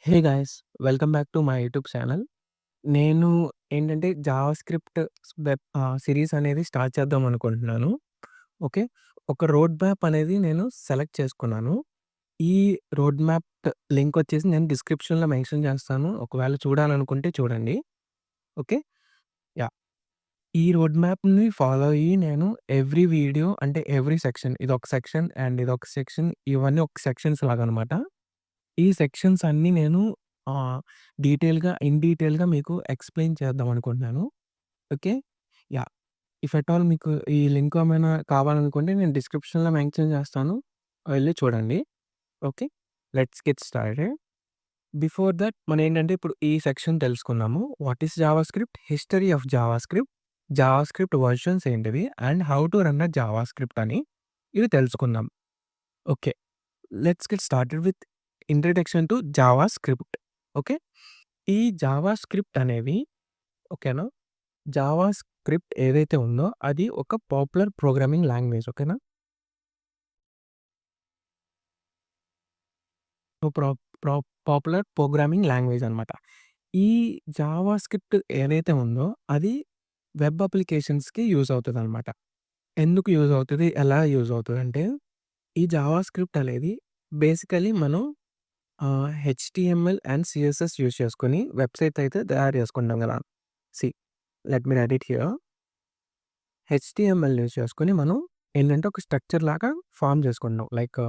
Hey guys! Welcome back to my YouTube channel. నేను ఏంటంటే JavaScript series అనేది start చేద్దాం అనుకుంటున్నాను. ఓకే. ఒక రోడ్ మ్యాప్ అనేది నేను సెలెక్ట్ చేసుకున్నాను. ఈ రోడ్ మ్యాప్ లింక్ వచ్చేసి నేను డిస్క్రిప్షన్‌లో మెన్షన్ చేస్తాను. ఒకవేళ చూడాలనుకుంటే చూడండి. ఓకే. యాహ్! ఈ రోడ్ మ్యాప్‌ని ఫాలో అయ్యి నేను ఎవ్రీ వీడియో అంటే ఎవ్రీ సెక్షన్ ఇదొక సెక్షన్ అండ్ ఇదొక సెక్షన్ ఇవన్నీ ఒక సెక్షన్స్ లాగనమాట. ఈ సెక్షన్స్ అన్నీ నేను ఆహ్, ఇన్ డీటెయిల్‌గా మీకు ఎక్స్‌ప్లెయిన్ చేద్దాం అనుకుంటున్నాను. Okay. Yeah! If at all మీకు ఈ లింక్ ఏమైనా కావాలనుకుంటే నేను డిస్క్రిప్షన్‌లో మెన్షన్ చేస్తాను. వెళ్లి చూడండి. Okay. Let's get started. Before that మనేంటంటే ఇప్పుడు ఈ సెక్షన్ తెలుసుకుందాము. What is JavaScript? History of JavaScript, JavaScript versions ఏంటివి? And how to run a JavaScript అని ఇవి తెలుసుకుందాం. Okay. Let's get started with introduction to JavaScript. Okay. ఈ జావాస్క్రిప్ట్ అనేవి ఓకేనా? జావాస్క్రిప్ట్ ఏదైతే ఉందో అది ఒక పాపులర్ ప్రోగ్రామింగ్ లాంగ్వేజ్. ఓకేనా? సో, ప్రా ప్రా పాపులర్ ప్రోగ్రామింగ్ లాంగ్వేజ్ అనమాట. ఈ జావాస్క్రిప్ట్ ఏదైతే ఉందో అది వెబ్ అప్లికేషన్స్‌కి యూజ్ అవుతదనమాట. ఎందుకు యూజ్ అవుతది? ఎలా యూజ్ అవుతదంటే ఈ జావాస్క్రిప్ట్ అనేది బేసికల్లీ మనం హెచ్‌టీఎంఎల్ అండ్ సీఎస్ఎస్ యూజ్ చేసుకొని వెబ్‌సైట్స్ అయితే తయారు చేసుకుంటాం గదా! See let me write it here. HTML use చేసుకొని మనం ఏంటంటే ఒక స్ట్రక్చర్ లాగా ఫార్మ్ చేసుకుంటున్నాం. Like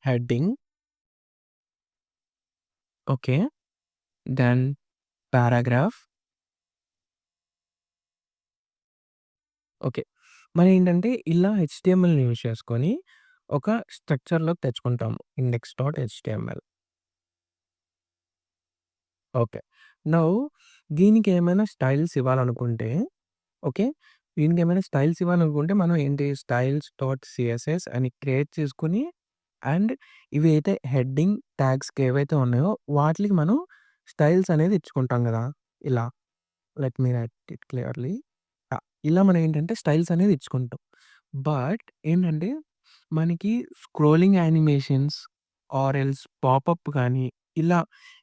heading, okay. Then paragraph, okay. మరేంటంటే ఇలా హెచ్‌టీఎంఎల్‌ని యూజ్ చేసుకొని ఒక స్ట్రక్చర్‌లోకి తెచ్చుకుంటాము. Index dot HTML. Okay. Now దీనికేమైనా స్టైల్స్ ఇవ్వాలనుకుంటే ఓకే. దీనికేమైనా స్టైల్స్ ఇవ్వాలనుకుంటే మనం ఏంటి స్టైల్స్ డాట్ సీఎస్ఎస్ అని క్రియేట్ చేసుకొని అండ్ ఇవైతే హెడ్డింగ్ ట్యాగ్స్‌కి ఏవైతే ఉన్నాయో వాటిలికి మనం స్టైల్స్ అనేది ఇచ్చుకుంటాం గదా! ఇలా let me write it clearly. ఇలా మనం ఏంటంటే స్టైల్స్ అనేది ఇచ్చుకుంటాం. బట్ ఏంటంటే మనకి scrolling animations or else popup గానీ ఇలా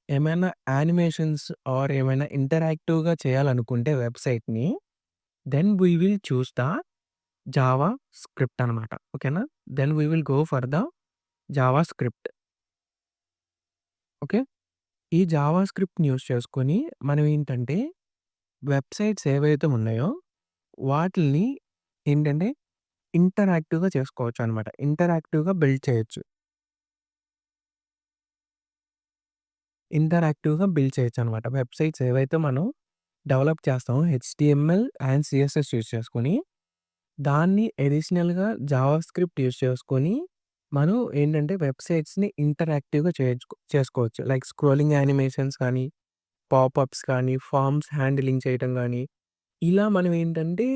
ఏమైనా యానిమేషన్స్ ఆర్ ఏమైనా ఇంటరాక్టివ్‌గా చేయాలనుకుంటే వెబ్‌సైట్‌ని then we will choose the JavaScript అనమాట. ఓకేనా? Then we will go for the JavaScript. Okay. ఈ జావా స్క్రిప్ట్‌ని యూజ్ చేసుకొని మనం ఏంటంటే వెబ్‌సైట్స్ ఏవైతే ఉన్నాయో వాటిల్ని ఏంటంటే ఇంటరాక్టివ్‌గా చేసుకోవచ్చనమాట. ఇంటరాక్టివ్‌గా బిల్డ్ చేయొచ్చు. ఇంటరాక్టివ్‌గా బిల్డ్ చేయొచ్చనమాట. వెబ్‌సైట్స్ ఏవైతే మనం డెవలప్ చేస్తామో హెచ్‌టీఎంఎల్ అండ్ సీఎస్ఎస్ యూజ్ చేసుకొని దాన్ని అడిషనల్‌గా జావాస్క్రిప్ట్ యూజ్ చేసుకొని, మనం ఏంటంటే వెబ్‌సైట్స్‌ని ఇంటరాక్టివ్‌గా చేసుకోవచ్చు. లైక్ స్క్రోలింగ్ యానిమేషన్స్ కానీ, పాపప్స్ కానీ, ఫార్మ్స్ హ్యాండిలింగ్ చేయటం గానీ, ఇలా మనం ఏంటంటే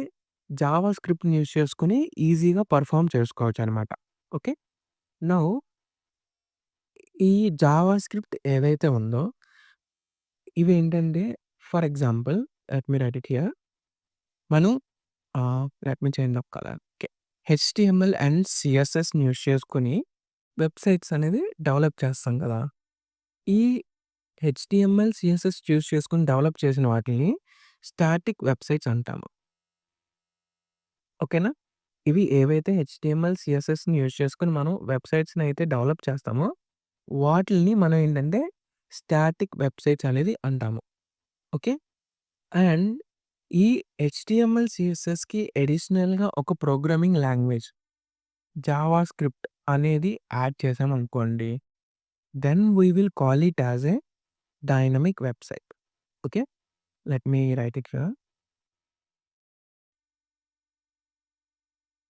జావాస్క్రిప్ట్‌ని యూజ్ చేసుకొని ఈజీగా పెర్ఫార్మ్ చేసుకోవచ్చనమాట. ఓకే. నౌ ఈ జావాస్క్రిప్ట్ ఏదైతే ఉందో ఇవేంటంటే for example let me write it here. మనం let me change the colour. Okay. HTML and సీఎస్ఎస్‌ని యూజ్ చేసుకొని వెబ్‌సైట్స్ అనేది డెవలప్ చేస్తాం కదా! ఈ హెచ్‌టీఎంఎల్, సీఎస్ఎస్ చూజ్ చేసుకొని డెవలప్ చేసిన వాటిల్ని స్టాటిక్ వెబ్‌సైట్స్ అంటాము. ఓకేనా? ఇవి ఏవైతే హెచ్‌టీఎంఎల్, సీఎస్ఎస్‌ని యూజ్ చేసుకొని మనం వెబ్‌సైట్స్‌ని అయితే డెవలప్ చేస్తామో, వాటిల్ని మనం ఏంటంటే స్టాటిక్ వెబ్‌సైట్స్ అనేది అంటాము. ఓకే. అండ్ ఈ హెచ్‌టీఎంఎల్, సీఎస్ఎస్‌కి అడిషనల్‌గా ఒక ప్రోగ్రామింగ్ లాంగ్వేజ్ జావా స్క్రిప్ట్ అనేది యాడ్ చేశామనుకోండి. Then we will call it as a dynamic website. Okay. Let me write it here.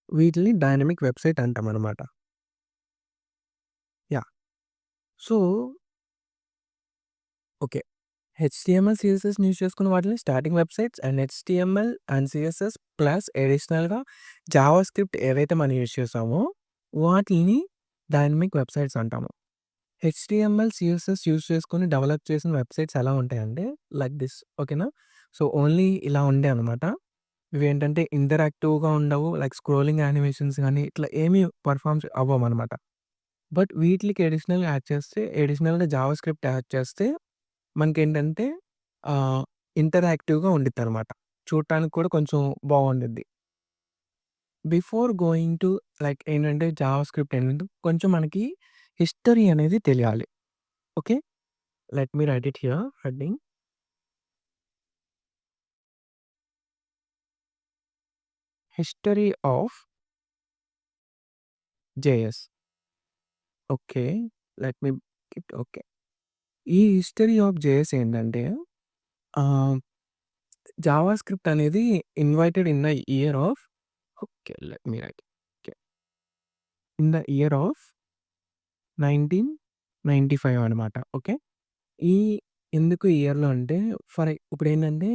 వీటిల్ని డైనమిక్ వెబ్‌సైట్ అంటామనమాట. యాహ్! So, okay. హెచ్‌టీఎంఎల్, సీఎస్ఎస్‌ని యూజ్ చేసుకున్న వాటిని static websites and HTML and CSS plus అడిషనల్‌గా JavaScript ఏదైతే మనం use చేసామో వాటిల్ని డైనమిక్ వెబ్‌సైట్స్ అంటాము. హెచ్‌టీఎంఎల్, సీఎస్ఎస్ యూజ్ చేసుకొని డెవలప్ చేసిన వెబ్‌సైట్స్ ఎలా ఉంటాయంటే లైక్ థిస్. ఓకేనా? సో, ఓన్లీ ఇలా ఉండేవనమాట. ఇవేంటంటే ఇంటరాక్టివ్‌గా ఉండవు. లైక్ స్క్రోలింగ్ యానిమేషన్స్ గాని, ఇట్లా ఏమి పెర్ఫార్మ్ అవ్వమనమాట. బట్ వీటిలికి అడిషనల్‌గా జావా స్క్రిప్ట్ యాడ్ చేస్తే మనకేంటంటే ఆహ్, ఇంటరాక్టివ్‌గా ఉండిద్దనమాట. చూడటానికి కూడా కొంచెం బావుండిద్ది. బిఫోర్ గోయింగ్ టు లైక్ ఏంటంటే జావా స్క్రిప్ట్ ఏంటంటే కొంచెం మనకి హిస్టరీ అనేది తెలియాలి. Okay. Let me write it here heading. History of JS. Okay. Let me okay. ఈ హిస్టరీ ఆఫ్ జేఎస్ ఏంటంటే ఆహ్, జావా స్క్రిప్ట్ అనేది invited in the year of okay. Let me right. Okay. In the year of 1995 అనమాట. Okay. ఈ ఎందుకు ఈ ఇయర్‌లో అంటే ఇప్పుడేంటంటే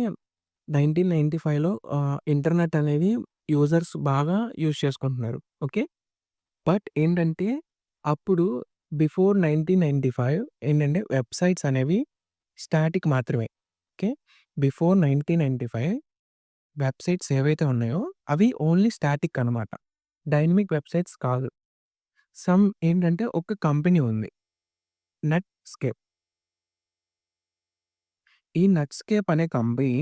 1995లో ఇంటర్నెట్ అనేది యూజర్స్ బాగా యూజ్ చేసుకుంటున్నారు. ఓకే. బట్ ఏంటంటే అప్పుడు బిఫోర్ 1995 ఏంటంటే వెబ్‌సైట్స్ అనేవి స్టాటిక్ మాత్రమే. ఓకే. బిఫోర్ 1995 వెబ్‌సైట్స్ ఏవైతే ఉన్నాయో అవి ఓన్లీ స్టాటిక్ అనమాట. డైనమిక్ వెబ్‌సైట్స్ కాదు. ఏంటంటే ఒక కంపెనీ ఉంది. నెట్‌స్కేప్. ఈ నెట్‌స్కేప్ అనే కంపెనీ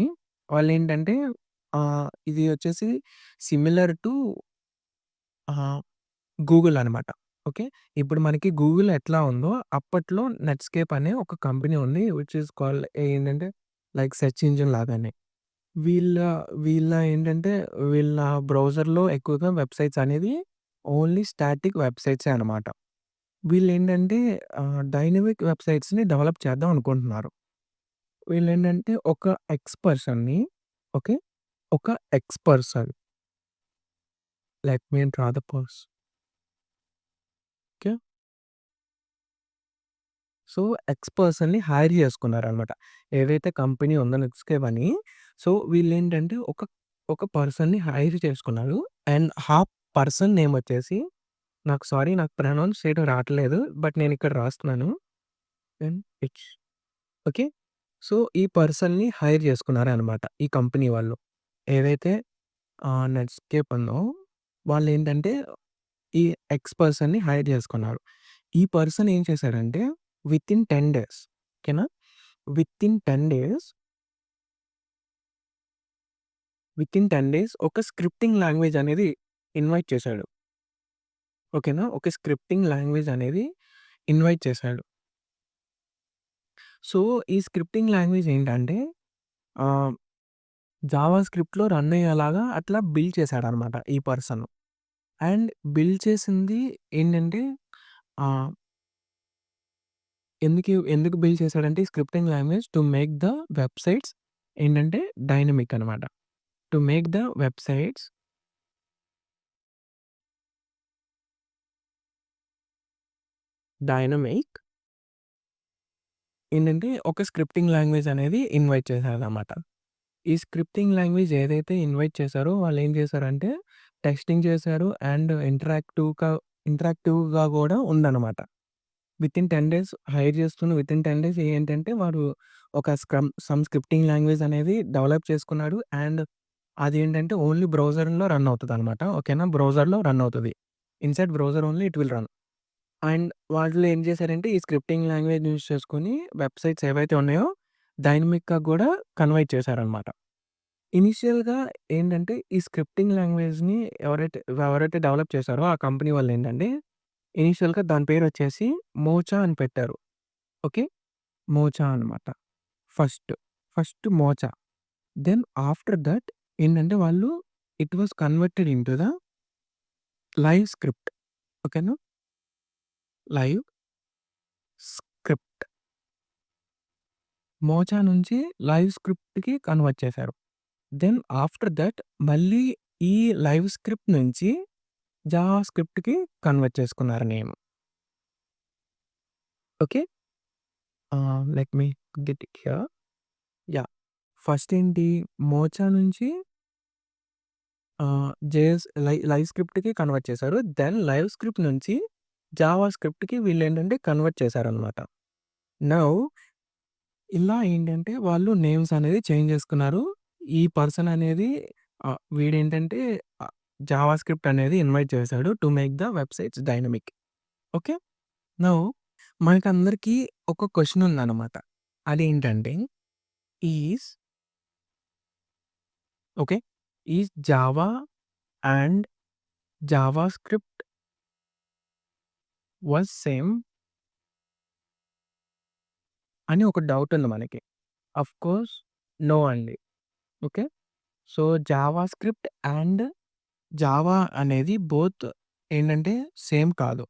వాళ్ళేంటంటే ఇది వచ్చేసి సిమిలర్ టు ఆహ్, గూగుల్ అనమాట. ఓకే. ఇప్పుడు మనకి గూగుల్ ఎట్లా ఉందో అప్పట్లో నెట్‌స్కేప్ అనే ఒక కంపెనీ ఉంది. విచ్ ఈస్ కాల్డ్ ఏంటంటే లైక్ సెర్చ్ ఇంజిన్ లాగానే. వీళ్ళ వీళ్ళ ఏంటంటే వీళ్ళ బ్రౌజర్‌లో ఎక్కువగా వెబ్‌సైట్స్ అనేది ఓన్లీ స్టాటిక్ వెబ్‌సైట్సే అనమాట. వీళ్ళేంటంటే డైనమిక్ వెబ్‌సైట్స్‌ని డెవలప్ చేద్దాం అనుకుంటున్నారు. వీళ్ళేంటంటే ఒక ఎక్స్ పర్సన్‌ని ఓకే. ఒక X person let me draw the okay. So, X పర్సన్‌ని హైర్ చేసుకున్నారనమాట. ఏదైతే కంపెనీ ఉందో నెక్స్ట్‌కేవ్ అని. సో, వీళ్ళేంటంటే ఒక పర్సన్‌ని హైర్ చేసుకున్నారు. అండ్ ఆ పర్సన్ నేమ్ వచ్చేసి నాకు ప్రొనౌన్స్ చేయడం రాట్లేదు. బట్ నేనిక్కడ రాస్తున్నాను. NH okay. సో, ఈ పర్సన్‌ని హైర్ చేసుకున్నారనమాట ఈ కంపెనీ వాళ్ళు. ఏదైతే నెట్‌స్కేప్ ఉందో వాళ్ళేంటంటే ఈ ఎక్స్ పర్సన్‌ని హైర్ చేసుకున్నారు. ఈ పర్సన్ ఏం చేశాడంటే వితిన్ 10 డేస్ ఓకేనా? వితిన్ 10 డేస్ వితిన్ 10 డేస్ ఒక స్క్రిప్టింగ్ లాంగ్వేజ్ అనేది ఇన్వైట్ చేశాడు. ఓకేనా? ఒక స్క్రిప్టింగ్ లాంగ్వేజ్ అనేది ఇన్వైట్ చేశాడు. సో, ఈ స్క్రిప్టింగ్ లాంగ్వేజ్ ఏంటంటే ఆహ్, జావా స్క్రిప్ట్‌లో రన్ అయ్యేలాగా అట్లా బిల్డ్ చేశాడనమాట ఈ పర్సన్. అండ్ బిల్డ్ చేసింది ఏంటంటే ఆహ్, ఎందుకు బిల్డ్ చేశాడంటే ఈ scripting language to make the websites ఏంటంటే డైనమిక్ అనమాట. To make the websites dynamic ఏంటంటే ఒక స్క్రిప్టింగ్ లాంగ్వేజ్ అనేది ఇన్వైట్ చేశారనమాట. ఈ స్క్రిప్టింగ్ లాంగ్వేజ్ ఏదైతే ఇన్వైట్ చేశారో వాళ్ళేం చేశారంటే టెస్టింగ్ చేశారు. అండ్ ఇంటరాక్టివ్‌గా గూడా ఉందనమాట. వితిన్ 10 డేస్ హైర్ చేస్తున్న వితిన్ 10 డేస్ ఏంటంటే వాడు ఒక స్క్రిప్టింగ్ లాంగ్వేజ్ అనేది డెవలప్ చేసుకున్నాడు. అండ్ అదేంటంటే ఓన్లీ బ్రౌజర్‌లో రన్ అవుతదనమాట. ఓకేనా? బ్రౌజర్‌లో రన్ అవుతది. Inside browser only it will run. And వాళ్ళు ఏం చేశారంటే ఈ స్క్రిప్టింగ్ లాంగ్వేజ్ యూజ్ చేసుకొని వెబ్‌సైట్స్ ఏవైతే ఉన్నాయో డైనమిక్‌గా గూడా కన్వర్ట్ చేశారనమాట. ఇనీషియల్‌గా ఏంటంటే ఈ స్క్రిప్టింగ్ లాంగ్వేజ్‌ని ఎవరైతే డెవలప్ చేశారో ఆ కంపెనీ వాళ్ళేంటంటే ఇనీషియల్‌గా దాని పేరొచ్చేసి మోచా అని పెట్టారు. ఓకే. మోచా అనమాట. First. First Mocha. Then after that ఏంటంటే వాళ్ళు it was converted into the LiveScript. ఓకేనా? LiveScript. మోచా నుంచి లైవ్ స్క్రిప్ట్‌కి కన్వర్ట్ చేశారు. దెన్ ఆఫ్టర్ థట్ మళ్ళీ ఈ లైవ్ స్క్రిప్ట్ నుంచి జావా స్క్రిప్ట్‌కి కన్వర్ట్ చేసుకున్నారు name. Okay. Let me get it here. Yeah! First ఏంటి మోచా నుంచి లైవ్ స్క్రిప్ట్‌కి కన్వర్ట్ చేశారు. దెన్ లైవ్ స్క్రిప్ట్ నుంచి జావా స్క్రిప్ట్‌కి వీళ్ళేంటంటే కన్వర్ట్ చేశారనమాట. నౌ ఇలా ఏంటంటే వాళ్ళు నేమ్స్ అనేది చేంజ్ చేసుకున్నారు. ఈ పర్సన్ అనేది వీడేంటంటే ఆహ్, జావా స్క్రిప్ట్ అనేది ఇన్వైట్ చేశాడు to make the websites dynamic. Okay. Now మనకందరికీ ఒక క్వెషన్ ఉందన్నమాట. అదేంటంటే is okay. Is Java and JavaScript was same అని ఒక డౌట్ ఉంది మనకి. ఆఫ్‌కోర్స్ నో అండి. Okay. So, JavaScript and Java అనేది బోత్ ఏంటంటే సేమ్ కాదు.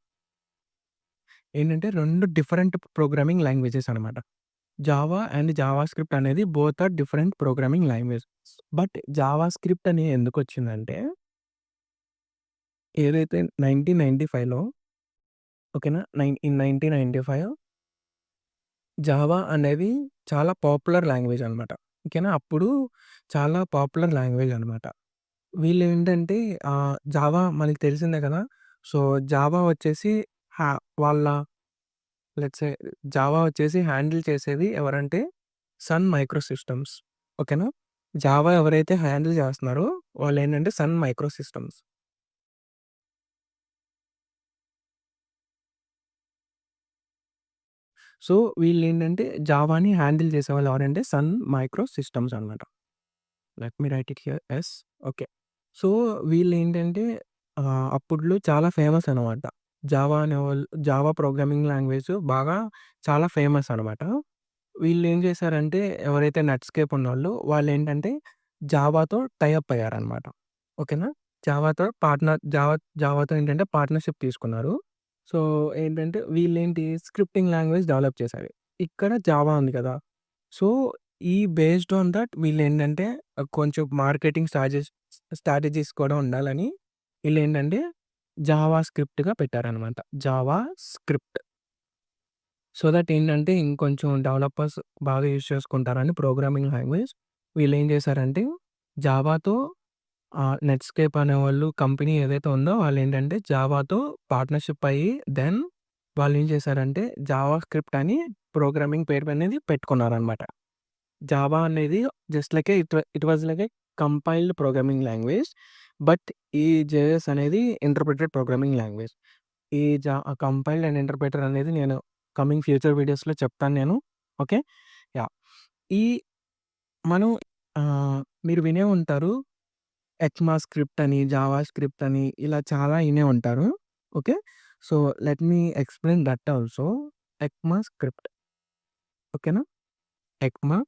ఏంటంటే 2 డిఫరెంట్ ప్రోగ్రామింగ్ లాంగ్వేజెస్ అనమాట. జావా అండ్ జావా స్క్రిప్ట్ అనేది both are different programming language. But JavaScript అని ఎందుకొచ్చిందంటే ఏదైతే 1995లో ఓకేనా. ఇన్ 1995 జావా అనేది చాలా పాపులర్ లాంగ్వేజ్ అనమాట. ఓకేనా. అప్పుడు చాలా పాపులర్ లాంగ్వేజ్ అనమాట. వీళ్ళేంటంటే జావా మనకి తెలిసిందే కదా! సో, జావా వచ్చేసి హా వాళ్ళ లెట్స్ సే జావా వచ్చేసి హ్యాండిల్ చేసేది ఎవరంటే సన్ మైక్రో సిస్టమ్స్. ఓకేనా. జావా ఎవరైతే హ్యాండిల్ చేస్తున్నారో వాళ్ళేంటంటే సన్ మైక్రో సిస్టమ్స్. సో, వీళ్ళేంటంటే జావాని హ్యాండిల్ చేసేవాళ్ళు ఎవరంటే సన్ మైక్రో సిస్టమ్స్ అనమాట. Let me write it here. Yes. Okay. So, వీళ్ళేంటంటే అప్పట్లో చాలా ఫేమస్ అనమాట. జావా అనేవాళ్ళు జావా ప్రోగ్రామింగ్ లాంగ్వేజ్ బాగా చాలా ఫేమస్ అనమాట. వీళ్ళేం చేశారంటే ఎవరైతే నెట్‌స్కేప్ ఉన్నోళ్ళు వాళ్ళేంటంటే జావాతో టై అప్ అయ్యారనమాట. ఓకేనా. జావాతో జావాతో ఏంటంటే పార్ట్నర్‌షిప్ తీసుకున్నారు. సో, ఏంటంటే వీళ్ళేంటి స్క్రిప్టింగ్ లాంగ్వేజ్ డెవలప్ చేశారు. ఇక్కడ జావా ఉంది కదా! సో, ఈ బేస్డ్ ఆన్ థట్ వీళ్ళేంటంటే కొంచెం మార్కెటింగ్ స్ట్రాటజీస్ కూడా ఉండాలని ఈళ్ళేంటంటే జావా స్క్రిప్ట్‌గా పెట్టారనమాట. Java script. సో దట్ ఏంటంటే ఇంకొంచెం డెవలపర్స్ బాగా యూజ్ చేసుకుంటారని ప్రోగ్రామింగ్ లాంగ్వేజ్ వీళ్ళేం చేశారంటే జావాతో నెట్‌స్కేప్ అనేవాళ్ళు కంపెనీ ఏదైతే ఉందో వాళ్ళేంటంటే జావాతో పార్ట్నర్‌షిప్ అయ్యి దెన్ వాళ్ళేం చేశారంటే జావా స్క్రిప్ట్ అని ప్రోగ్రామింగ్ పేరు అనేది పెట్టుకున్నారనమాట. జావా అనేది just like it was like a compiled programming language. But ఈ జేఎస్ అనేది ఇంటర్ప్రిటెడ్ ప్రోగ్రామింగ్ లాంగ్వేజ్. ఈ కంపైల్డ్ అండ్ ఇంటర్ప్రిటర్ అనేది నేను కమింగ్ ఫ్యూచర్ వీడియోస్‌లో చెప్తాను నేను. ఓకే. యాహ్! ఈ మనం మీరు వినే ఉంటారు. ఎక్మా స్క్రిప్ట్ అని, జావా స్క్రిప్ట్ అని ఇలా చాలా ఇనే ఉంటారు. Okay. So, let me explain that also. ECMAScript. ఓకేనా. ఎక్మా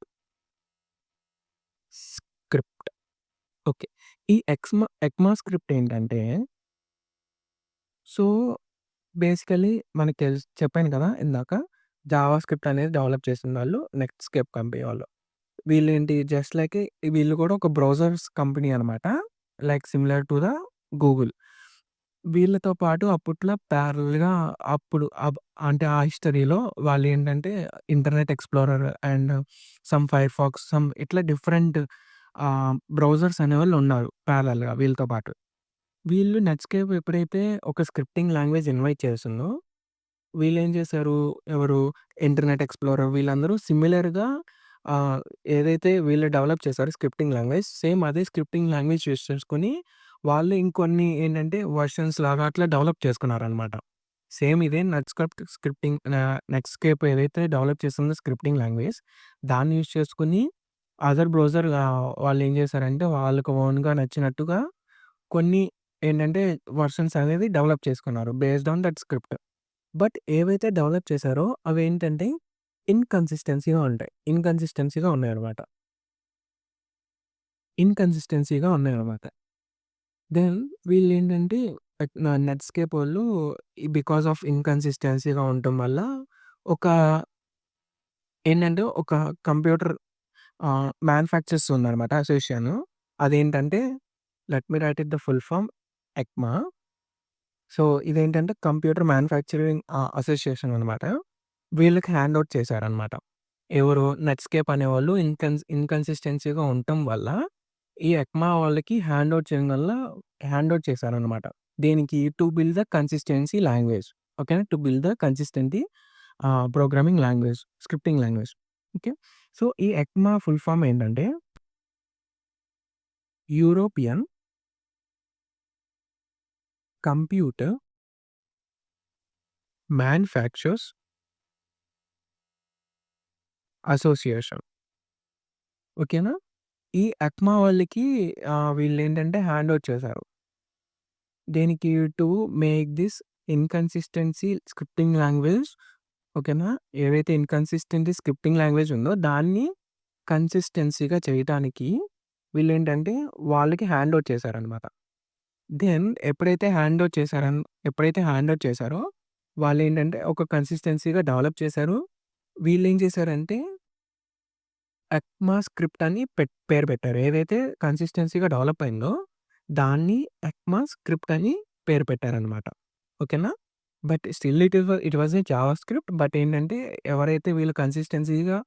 స్క్రిప్ట్. ఓకే. ఈ ఎక్మా స్క్రిప్ట్ ఏంటంటే, సో, బేసికల్లీ మనకు చెప్పాను కదా! ఇందాక జావా స్క్రిప్ట్ అనేది డెవలప్ చేసిందాళ్ళు నెట్‌స్కేప్ కంపెనీ వాళ్ళు. వీళ్ళేంటి జస్ట్ లైక్ వీళ్ళు కూడా ఒక బ్రౌజర్స్ కంపెనీ అనమాట. Like similar to the Google. వీళ్ళతో పాటు అప్పట్లో ప్యారలెల్‌గా అప్పుడు అంటే ఆ హిస్టరీలో వాళ్ళేంటంటే internet explorer and some Firefox ఇట్లా డిఫరెంట్ బ్రౌజర్స్ అనేవాళ్ళు ఉన్నారు ప్యారలెల్‌గా వీళ్ళతో పాటు. వీళ్ళు నెట్‌స్కేప్ ఎప్పుడైతే ఒక స్క్రిప్టింగ్ లాంగ్వేజ్ ఇన్వైట్ చేసిందో వీళ్ళేం చేశారు? ఎవరు? ఇంటర్నెట్ ఎక్స్‌ప్లోరర్ వీళ్ళందరూ సిమిలర్‌గా ఆహ్, ఏదైతే వీళ్ళు డెవలప్ చేశారో స్క్రిప్టింగ్ లాంగ్వేజ్, సేమ్ అదే స్క్రిప్టింగ్ లాంగ్వేజ్ యూజ్ చేసుకొని, వాళ్ళు ఇంకొన్ని ఏంటంటే వెర్షన్స్ లాగా అట్లా డెవలప్ చేసుకున్నారనమాట. సేమ్ ఇదే నెట్‌స్కేప్ ఏదైతే డెవలప్ చేసిందో స్క్రిప్టింగ్ లాంగ్వేజ్, దాన్ని యూజ్ చేసుకొని అదర్ బ్రౌజర్ వాళ్ళేం చేశారంటే, వాళ్ళకి ఓన్‌గా నచ్చినట్టుగా కొన్ని ఏంటంటే వెర్షన్స్ అనేది డెవలప్ చేసుకున్నారు. Based on that script. But ఏవైతే డెవలప్ చేశారో అవేంటంటే ఇన్‌కన్సిస్టెన్సీగా ఉన్నాయన్నమాట. ఇన్‌కన్సిస్టెన్సీగా ఉన్నాయన్నమాట. దెన్ వీళ్ళేంటంటే నెట్‌స్కేపోళ్ళు బికాస్ ఆఫ్ ఇన్‌కన్సిస్టెన్సీగా ఉండటం వల్ల ఒక ఒక కంప్యూటర్ మ్యానుఫ్యాక్చర్స్ ఉందన్నమాట అసోసియేషన్. అదేంటంటే let me write it the full form ECMA. So, ఇదేంటంటే కంప్యూటర్ మ్యానుఫ్యాక్చరింగ్ అసోసియేషన్ అనమాట. వీళ్ళకి హ్యాండ్ ఔట్ చేశారనమాట. ఎవరు? నెట్‌స్కేప్ అనేవాళ్ళు ఇన్‌కన్సిస్టెన్సీగా ఉండటం వల్ల, ఈ ఎక్మా వాళ్ళకి హ్యాండ్ ఔట్ చేశారనమాట. దేనికి? To build the consistency language. ఓకేనా. To build the consistent programming language, scripting language. Okay. So, ఈ ఎక్మా ఫుల్ ఫార్మ్ ఏంటంటే యూరోపియన్ కంప్యూటర్ మ్యానుఫ్యాక్చర్స్ అసోసియేషన్. ఓకేనా? ఈ అక్మా వాళ్ళకి వీళ్ళేంటంటే హ్యాండ్ ఓవర్ చేశారు. దేనికి? To make this inconsistency scripting language. ఓకేనా? ఏవైతే ఇన్‌కన్సిస్టెంట్ స్క్రిప్టింగ్ లాంగ్వేజ్ ఉందో దాన్ని కన్సిస్టెన్సీగా చేయటానికి వీళ్ళేంటంటే వాళ్ళకి హ్యాండ్ ఓవర్ చేశారనమాట. దెన్ ఎప్పుడైతే హ్యాండ్ ఓవర్ చేశారో వాళ్ళేంటంటే ఒక కన్సిస్టెన్సీగా డెవలప్ చేశారు. వీళ్ళేం చేశారంటే ఎక్మా స్క్రిప్ట్ అని పేరు పెట్టారు. ఏదైతే కన్సిస్టెన్సీగా డెవలప్ అయిందో దాన్ని ఎక్మా స్క్రిప్ట్ అని పేరు పెట్టారనమాట. ఓకేనా? But still it was a Java script. But ఏంటంటే ఎవరైతే వీళ్ళు కన్సిస్టెన్సీగా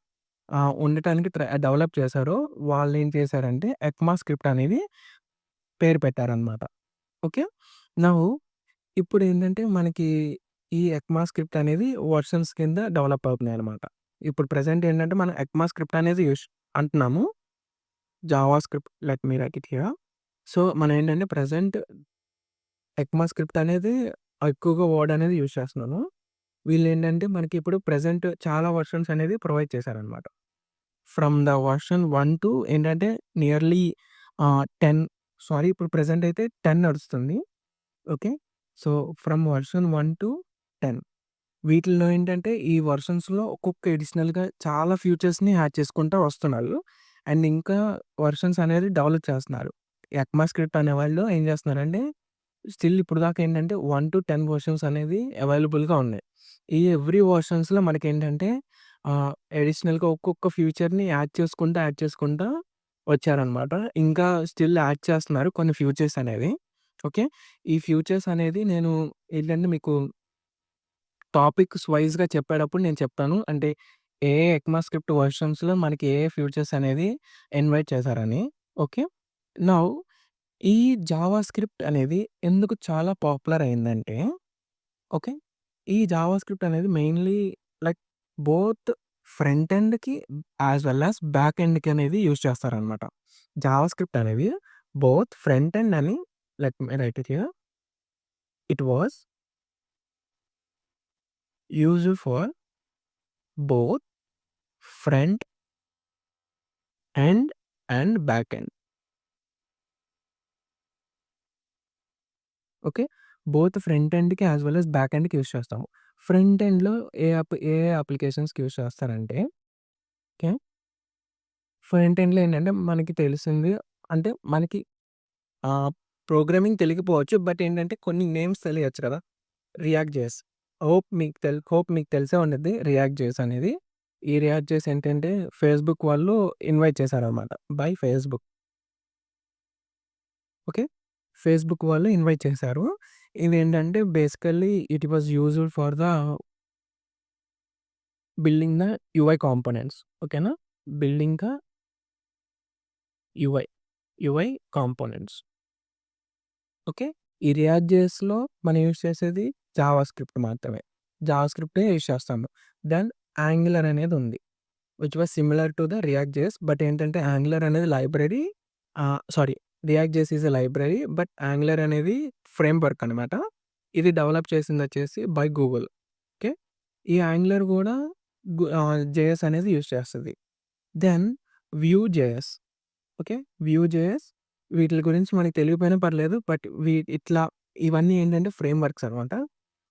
ఉండటానికి డెవలప్ చేశారో వాళ్ళేం చేశారంటే ఎక్మా స్క్రిప్ట్ అనేది పేరు పెట్టారనమాట. ఓకే. నౌ ఇప్పుడేంటంటే మనకి ఈ ఎక్మా స్క్రిప్ట్ అనేది వెర్షన్స్ కింద డెవలప్ అవుతున్నాయనమాట. ఇప్పుడు ప్రెజెంట్ ఏంటంటే మనం ఎక్మా స్క్రిప్ట్ అనేది అంటున్నాము. Java script let me write it here. So, మనం ఏంటంటే ప్రెజెంట్ ఎక్మా స్క్రిప్ట్ అనేది ఎక్కువగా వర్డ్ అనేది యూజ్ చేస్తున్నాను. వీళ్ళేంటంటే మనకి ఇప్పుడు ప్రెజెంట్ చాలా వెర్షన్స్ అనేది ప్రొవైడ్ చేశారనమాట. ఫ్రమ్ ద వెర్షన్ 1 టు ఏంటంటే నియర్లీ 10 సారీ ఇప్పుడు ప్రెజెంట్ అయితే 10 నడుస్తుంది. Okay. So, from version 1 to 10 వీటిల్లో ఏంటంటే ఈ వెర్షన్స్‌లో ఒక్కొక్క అడిషనల్‌గా చాలా ఫీచర్స్‌ని యాడ్ చేసుకుంటా వస్తున్నారు. అండ్ ఇంకా వెర్షన్స్ అనేది డెవలప్ చేస్తున్నారు. ఎక్మా స్క్రిప్ట్ అనేవాళ్ళు ఏం చేస్తున్నారంటే స్టిల్ ఇప్పటిదాకా ఏంటంటే 1-10 వెర్షన్స్ అనేది అవైలబుల్‌గా ఉన్నాయి. ఈ ఎవ్రీ వెర్షన్స్‌లో మనకేంటంటే అడిషనల్‌గా ఒక్కొక్క ఫీచర్‌ని యాడ్ చేసుకుంటా వచ్చారనమాట. ఇంకా స్టిల్ యాడ్ చేస్తున్నారు కొన్ని ఫీచర్స్ అనేవి. ఓకే. ఈ ఫ్యూచర్స్ అనేది నేను ఏంటంటే మీకు టాపిక్స్ వైస్‌గా చెప్పేటప్పుడు నేను చెప్తాను. అంటే ఎక్మాస్క్రిప్ట్ వెర్షన్స్‌లో మనకి ఫ్యూచర్స్ అనేది ఇన్వైట్ చేశారని. ఓకే. నౌ ఈ జావా స్క్రిప్ట్ అనేది ఎందుకు చాలా పాపులర్ అయిందంటే ఓకే. ఈ జావా స్క్రిప్ట్ అనేది మెయిన్‌లీ లైక్ బోత్ ఫ్రంట్ ఎండ్‌కి యాస్ వెల్ యాస్ బ్యాక్ ఎండ్‌కి అనేది యూజ్ చేస్తారనమాట. జావా స్క్రిప్ట్ అనేది బోత్ ఫ్రంట్ ఎండ్ అని let me write it here. It was used for both front end and back end. Okay. Both front ఎండ్‌కి as well as back ఎండ్‌కి use చేస్తాము. Front ఎండ్‌లో ఏ అప్లికేషన్స్‌కి యూజ్ చేస్తారంటే ఓకే. ఫ్రంట్ ఎండ్‌లో ఏంటంటే మనకి తెలిసింది అంటే మనకి ప్రోగ్రామింగ్ తెలియకపోవచ్చు. బట్ ఏంటంటే కొన్ని నేమ్స్ తెలియొచ్చు కదా! React JS. హోప్ మీకు తెలిసే ఉండిద్ది రియాక్ట్ జేఎస్ అనేది. ఈ రియాక్ట్ జేఎస్ ఏంటంటే ఫేస్‌బుక్ వాళ్ళు ఇన్వైట్ చేశారనమాట. By Facebook. ఓకే. ఫేస్‌బుక్ వాళ్ళు ఇన్వైట్ చేశారు. ఇదేంటంటే basically it was used for the building the UI components. ఓకేనా? Building the UI, UI components. Okay. ఈ రియాక్ట్ జేఎస్‌లో మనం యూజ్ చేసేది జావా స్క్రిప్ట్ మాత్రమే. జావా స్క్రిప్టే యూజ్ చేస్తాము. దెన్ యాంగులర్ అనేదుంది. Which was similar to the React JS. But ఏంటంటే యాంగులర్ అనేది library sorry React JS is a library. But Angular అనేది ఫ్రేమ్‌వర్క్ అనమాట. ఇది డెవలప్ చేసిందొచ్చేసి బై గూగుల్. ఓకే. ఈ యాంగులర్ గూడా జేఎస్ అనేది యూజ్ చేస్తది. Then Vue JS. Okay. Vue JS వీటిలి గురించి మనకు తెలియకపోయినా పర్లేదు. బట్ ఇట్లా ఇవన్నీ ఏంటంటే ఫ్రేమ్‌వర్క్స్ అనమాట.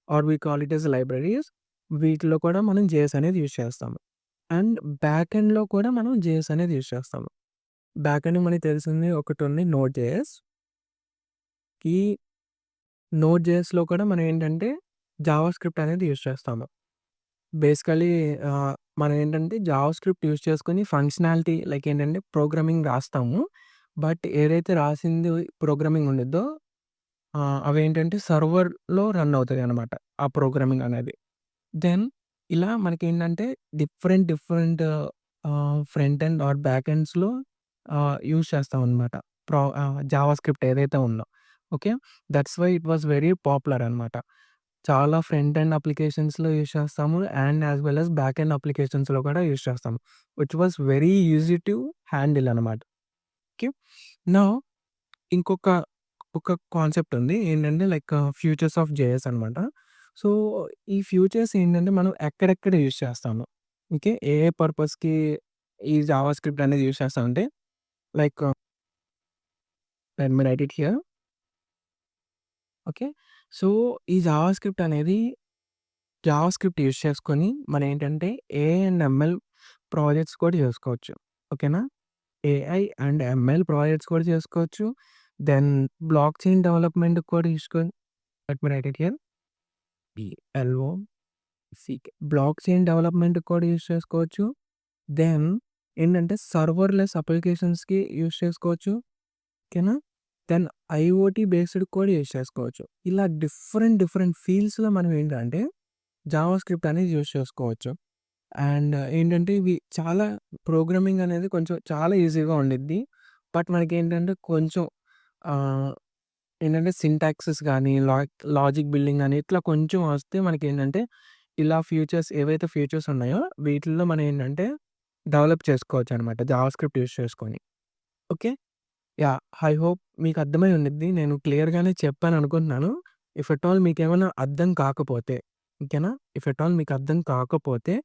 Or we call it as libraries. వీటిలో కూడా మనం జేఎస్ అనేది యూజ్ చేస్తాము. అండ్ బ్యాక్ ఎండ్‌లో కూడా మనం జేఎస్ అనేది యూజ్ చేస్తాము. బ్యాక్ ఎండ్ మనకి తెలిసింది ఒకటుంది నోడ్ జేఎస్. ఈ నోడ్ జేఎస్‌లో కూడా మనం ఏంటంటే జావా స్క్రిప్ట్ అనేది యూజ్ చేస్తాము. బేసికల్లీ మనం ఏంటంటే జావా స్క్రిప్ట్ యూజ్ చేసుకొని ఫంక్షనాలిటీ లైక్ ఏంటంటే ప్రోగ్రామింగ్ రాస్తాము. బట్ ఏదైతే రాసింది ప్రోగ్రామింగ్ ఉండిద్దో అవేంటంటే సర్వర్‌లో రన్ అవుతాయనమాట. ఆ ప్రోగ్రామింగ్ అనేది. దెన్ ఇలా మనకేంటంటే different front end or back ఎండ్స్‌లో యూజ్ చేస్తామనమాట. జావా స్క్రిప్ట్ ఏదైతే ఉందో. Okay. That's why it was very popular అనమాట. చాలా ఫ్రంట్ ఎండ్ అప్లికేషన్స్‌లో యూజ్ చేస్తాము. And as well as back end అప్లికేషన్స్‌లో కూడా యూజ్ చేస్తాము. Which was very easy to handle అనమాట. ఓకే. నౌ ఇంకొక కాన్సెప్ట్ ఉంది. ఏంటంటే లైక్ ఫ్యూచర్స్ ఆఫ్ జేఎస్ అనమాట. సో, ఈ ఫ్యూచర్స్ ఏంటంటే మనం ఎక్కడెక్కడ యూజ్ చేస్తాము. ఓకే. ఏ ఏ పర్పస్‌కి ఈ జావా స్క్రిప్ట్ అనేది యూజ్ చేస్తామంటే like let me write it here. Okay. So, ఈ జావా స్క్రిప్ట్ అనేది జావా స్క్రిప్ట్ యూజ్ చేసుకొని మనమేంటంటే ఏఐ అండ్ ఎంఎల్ ప్రాజెక్ట్స్ కూడా చేసుకోవచ్చు. ఓకేనా? ఏఐ అండ్ ఎంఎల్ ప్రాజెక్ట్స్ కూడా చేసుకోవచ్చు. దెన్ బ్లాక్ చైన్ డెవలప్‌మెంట్‌కి కూడా let me write it here. B L O C K blockchain డెవలప్‌మెంట్‌కి కూడా యూజ్ చేసుకోవచ్చు. దెన్ ఏంటంటే సర్వర్‌లెస్ అప్లికేషన్స్‌కి యూజ్ చేసుకోవచ్చు. ఓకేనా? దెన్ ఐఓటీ బేస్డ్ కూడా యూజ్ చేసుకోవచ్చు. ఇలా డిఫరెంట్ డిఫరెంట్ ఫీల్డ్స్‌లో మనం ఏంటంటే జావా స్క్రిప్ట్ అనేది యూజ్ చేసుకోవచ్చు. అండ్ ఏంటంటే ఇవి చాలా ప్రోగ్రామింగ్ అనేది కొంచెం చాలా ఈజీగా ఉండిద్ది. బట్ మనకేంటంటే కొంచెం ఆహ్, ఏంటంటే సింటాక్సెస్ గానీ, లాజిక్ బిల్డింగ్ గానీ ఇట్లా కొంచెం వస్తే మనకేంటంటే ఇలా ఏవైతే ఫ్యూచర్స్ ఉన్నాయో వీటిల్లో మనం ఏంటంటే డెవలప్ చేసుకోవచ్చనమాట జావా స్క్రిప్ట్ యూజ్ చేసుకొని. ఓకే. యాహ్! ఐ హోప్ మీకు అర్థమై ఉండిద్ది. నేను క్లియర్‌గానే చెప్పాననుకుంటున్నాను. ఇఫ్ ఎట్ ఆల్ మీకేమన్నా అర్థం కాకపోతే, ఓకేనా? ఇఫ్ ఎట్ ఆల్ మీకు అర్థం కాకపోతే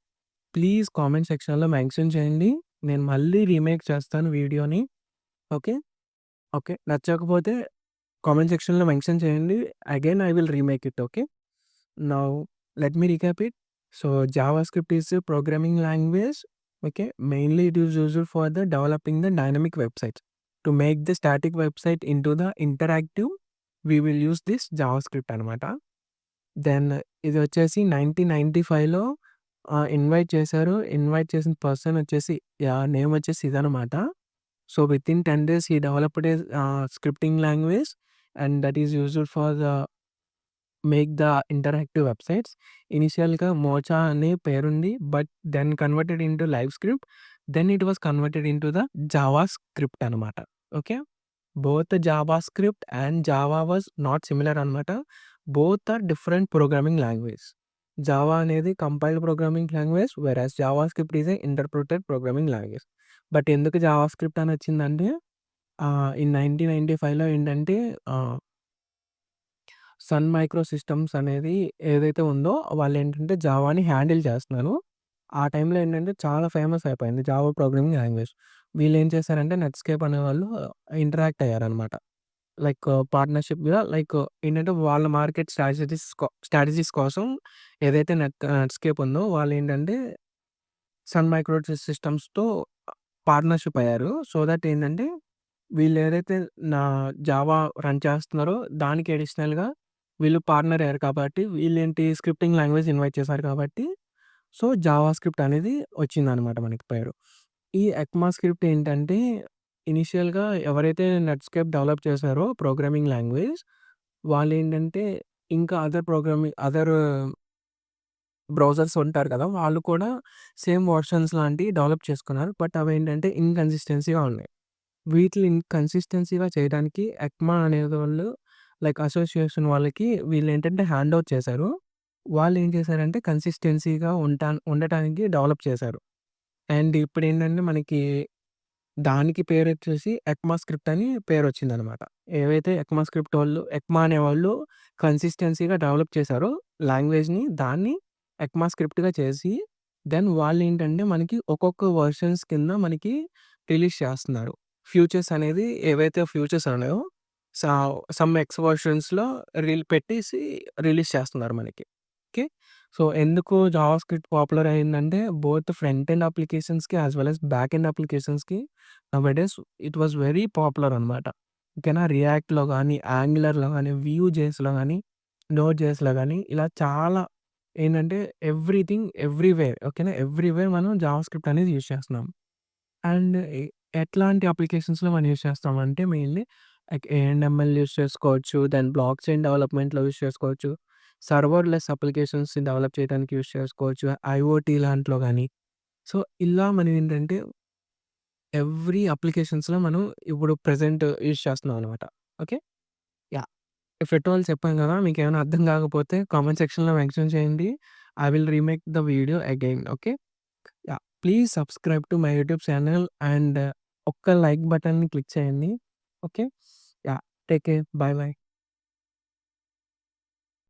ప్లీజ్ కామెంట్ సెక్షన్‌లో మెన్షన్ చేయండి. నేను మళ్ళీ రీమేక్ చేస్తాను వీడియోని. ఓకే. ఓకే. నచ్చకపోతే కామెంట్ సెక్షన్‌లో మెన్షన్ చేయండి. Again I will remake it. Okay. Now let me recap it. So, JavaScript is a programming language. Okay. Mainly it is used for the developing the dynamic websites. To make the static website into the interactive we will use this JavaScript అనమాట. Then ఇది వచ్చేసి 1995లో invent చేశారు. Invent చేసిన person వచ్చేసి name వచ్చేసి ఇదనమాట. So, within 10 days he developed a scripting language and that is used for make the interactive websites. ఇనిషియల్‌గా మోచా అనే పేరుంది. But then converted into LiveScript. Then it was converted into the JavaScript అనమాట. Okay. Both JavaScript and Java was not similar అనమాట. Both are different programming language. Java అనేది compiled programming language. Whereas JavaScript is a interpreted programming language. But ఎందుకు JavaScript అని వచ్చిందంటే in 1995లో ఏంటంటే ఆహ్ sun micro systems అనేది ఏదైతే ఉందో వాళ్ళేంటంటే జావాని హ్యాండిల్ చేస్తున్నారు. ఆ టైంలో ఏంటంటే చాలా ఫేమస్ అయిపోయింది జావా ప్రోగ్రామింగ్ లాంగ్వేజ్. వీళ్ళేం చేశారంటే నెట్‌స్కేప్ అనేవాళ్ళు ఇంటరాక్ట్ అయ్యారనమాట. లైక్ పార్ట్నర్‌షిప్‌గా లైక్ ఏంటంటే వాళ్ళ మార్కెట్ స్ట్రాటజీస్ కోసం ఏదైతే నెట్‌స్కేప్ ఉందో వాళ్ళేంటంటే సన్ మైక్రో సిస్టమ్స్‌తో పార్ట్నర్‌షిప్ అయ్యారు. సో దట్ ఏంటంటే వీళ్ళేదైతే నా జావా రన్ చేస్తున్నారో దానికి అడిషనల్‌గా వీళ్ళు పార్ట్నర్ అయ్యారు కాబట్టి వీళ్ళేంటి స్క్రిప్టింగ్ లాంగ్వేజ్ ఇన్వైట్ చేశారు కాబట్టి సో, జావా స్క్రిప్ట్ అనేది వచ్చిందనమాట మనకి పేరు. ఈ ఎక్మా స్క్రిప్ట్ ఏంటంటే ఇనిషియల్‌గా ఎవరైతే నెట్‌స్కేప్ డెవలప్ చేశారో ప్రోగ్రామింగ్ లాంగ్వేజ్ వాళ్ళేంటంటే ఇంకా అదర్ బ్రౌజర్స్ ఉంటారు కదా! వాళ్ళు కూడా సేమ్ వెర్షన్స్ లాంటివి డెవలప్ చేసుకున్నారు. బట్ అవేంటంటే ఇన్‌కన్సిస్టెన్సీ‌గా ఉన్నాయి. వీటిని కన్సిస్టెన్సీ‌గా చేయడానికి ఎక్మా అనేదోళ్ళు లైక్ అసోసియేషన్ వాళ్ళకి వీళ్ళేంటంటే హ్యాండ్ ఓవర్ చేశారు. వాళ్ళేం చేశారంటే కన్సిస్టెన్సీ‌గా ఉండటానికి డెవలప్ చేశారు. అండ్ ఇప్పుడేంటంటే మనకి దానికి పేరొచ్చేసి ఎక్మా స్క్రిప్ట్ అని పేరొచ్చిందనమాట. ఏవైతే ఎక్మా అనేవాళ్ళు కన్సిస్టెన్సీ‌గా డెవలప్ చేశారో లాంగ్వేజ్‌ని దాన్ని ఎక్మా స్క్రిప్ట్‌గా చేసి దెన్ వాళ్ళేంటంటే మనకి ఒక్కొక్క వెర్షన్స్ కింద మనకి రిలీజ్ చేస్తున్నారు. ఫ్యూచర్స్ అనేది ఏవైతే ఫ్యూచర్స్ ఉన్నాయో సా సమ్ ఎక్స్ వెర్షన్స్‌లో పెట్టేసి రిలీజ్ చేస్తున్నారు మనకి. ఓకే. సో, ఎందుకు జావా స్క్రిప్ట్ పాపులర్ అయిందంటే బోత్ ఫ్రంట్ ఎండ్ అప్లికేషన్స్‌కి as well as back end అప్లికేషన్స్‌కి nowadays it was very popular అనమాట. ఓకేనా. రియాక్ట్‌లో గానీ, యాంగులర్‌లో గానీ, వ్యూ జేఎస్‌లో గానీ, నోడ్ జేఎస్‌లో గానీ ఇలా చాలా ఏంటంటే ఎవ్రీథింగ్ ఎవ్రీవేర్ ఓకేనా. ఎవ్రీవేర్ మనం జావా స్క్రిప్ట్ అనేది యూజ్ చేస్తున్నాం. అండ్ ఎట్లాంటి అప్లికేషన్స్‌లో మనం యూజ్ చేస్తామంటే మెయిన్‌లీ లైక్ ఏఎన్ఎంఎల్ యూజ్ చేసుకోవచ్చు. దెన్ బ్లాక్ చైన్ డెవలప్‌మెంట్‌లో యూజ్ చేసుకోవచ్చు. సర్వర్‌లెస్ అప్లికేషన్స్ డెవలప్ చేయడానికి యూజ్ చేసుకోవచ్చు. ఐఓటీ లాంటిలో గానీ. సో, ఇలా మనం ఏంటంటే ఎవ్రీ అప్లికేషన్స్‌లో మనం ఇప్పుడు ప్రెజెంట్ యూజ్ చేస్తున్నాం అనమాట. Okay. Yeah! If at all చెప్పాను గదా! మీకేమైనా అర్థం కాకపోతే కామెంట్ సెక్షన్‌లో మెన్షన్ చేయండి. I will remake the video again. Okay. Yeah! Please subscribe to my YouTube channel and ఒక్క లైక్ బటన్‌ని క్లిక్ చేయండి. Okay. Yeah! Take care. By by.